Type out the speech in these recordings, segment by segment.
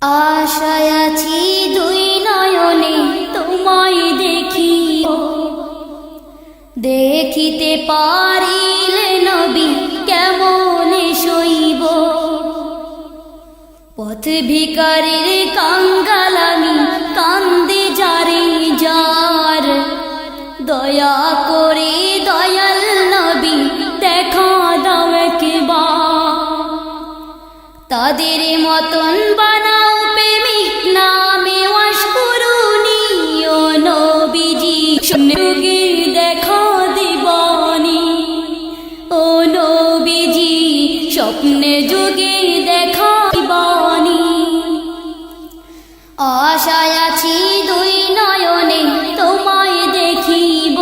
আশায় আছি দুই নয়নে তোমায় দেখিব, দেখিতে পারিলে নবী কেমনে সইব। পথ ভিখারির কাঙ্গাল আমি, কান্দে যারে যার, দয়া করে দয়াল নবী দেখা দাও একবার। তাদের মতন বানাও প্রেমিক নামে ওয়াস করুনি, ও নবীজি যুগে দেখা দিবানি। ও নবীজি স্বপ্নে যুগে দেখা দিবানি। আশায় আছি দুই নয়নে তোমায় দেখিব,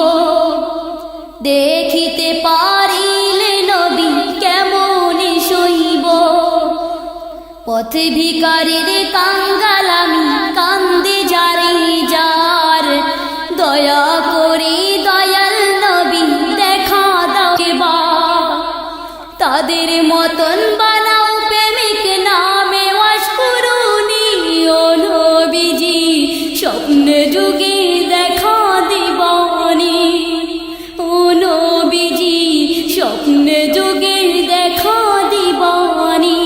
দেখিতে পারিলে নবী কেমনে সইব। পথ ভিখারির কাঙ্গাল আমি, কান্দে যারে যার, দয়া করে দয়াল নবী দেখা দাও একবার। তাদের মতন বানাও প্রেমিক নামে ওয়াস করুনি, ও নবীজি স্বপ্নে যুগে দেখা দিবানি। ও নবীজি স্বপ্নে যুগে দেখা দিবানি।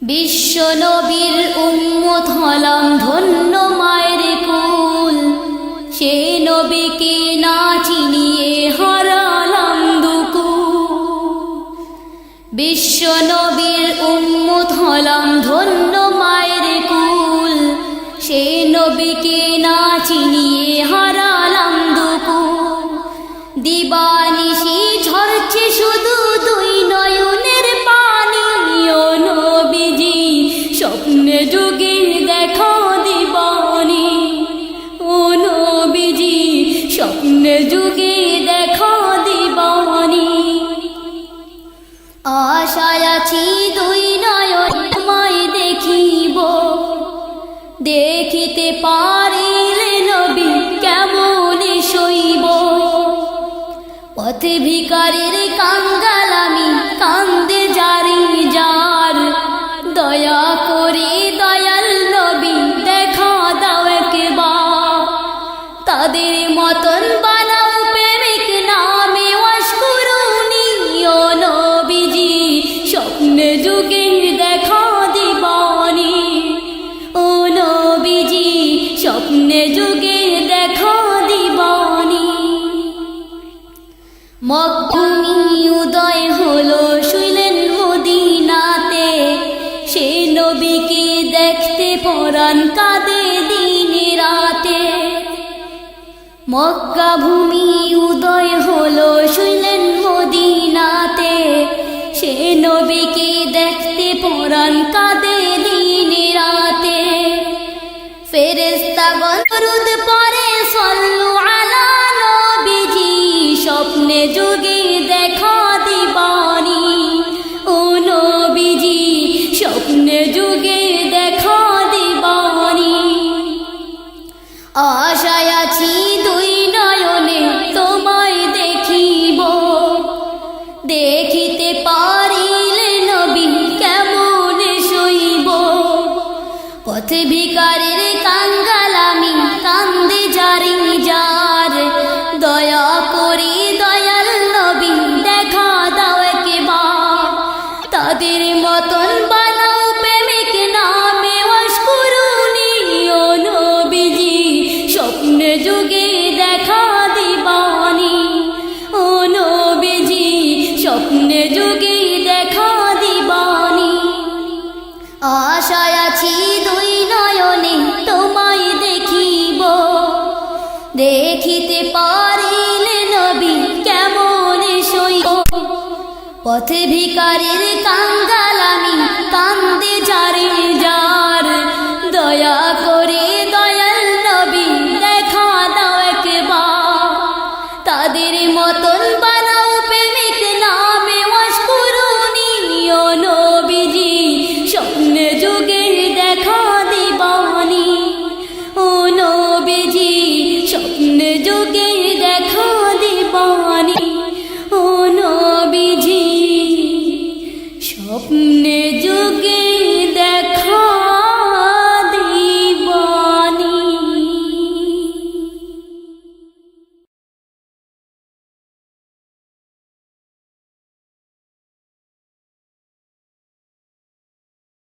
বিশ্ব নবীর উম্মত হলাম ধন্য মায়ের কুল, সে নবীকে না চিনিয়ে হারালাম দুকুল। বিশ্ব নবীর উম্মত হলাম ধন্য মায়ের কুল, সে নবীকে না চিনিয়ে হারালাম দুকুল। দিবানিশি ঝরছে শুধু দুই নয়নের পানি, ও নবীজি স্বপ্নে যুগে দেখা দিবানি। ও নবীজি স্বপ্নে যুগে দেখা দিবানি। আশায় আছি দুই নয়ন তোমায় দেখিব, দেখিতে পারিলে নবী কেমনে সইব। পথ ভিখারির কাঙ্গাল আমি, কান্দে যারে যার, দয়া করে দয়াল নবী দেখা দাও একবার। তাদের মতন বানাও প্রেমিক নামে ওয়াস করুনি, ও নবীজি স্বপ্নে যুগে দেখা দিবানি। ও নবীজি স্বপ্নে যুগে দেখা দিবানি। মক্কায় উদয় হলো শুইলেন মদিনাতে, সে নবীকে দেখতে পরাণ কাঁদে দিন রাতে। মক্কা ভূমি উদয় হলো শুইলেন মদিনাতে, সে নবীকে দেখতে পরাণ কাঁদে দিন রাতে। ফেরেশতাগণ দরুদ পড়ে সাল্লু আলা নবীজি, স্বপ্নে যুগে দেখা দিবানি। ও নবীজি স্বপ্নে যুগে দেখা দিবানি। আশায় আছি দুই নয়নে তোমায় দেখিব, দেখিতে পারিলে নবী কেমনে সইব। পথ ভিখারির কাঙ্গাল আমি, কান্দে যারে যার, দয়া করে দয়াল নবী দেখা দাও একবার। তাদের মতন বানাও প্রেমিক নামে ওয়াস করুনি, ও নবীজি স্বপ্নে যুগে দেখা দিবানি। ও নবীজি স্বপ্নে যুগে দেখা দিবানি। আশায় আছি দুই নয়নে তোমায় দেখিব, দেখিতে পারিলে নবী কেমনে সইব। পথ ভিখারির কাঙ্গাল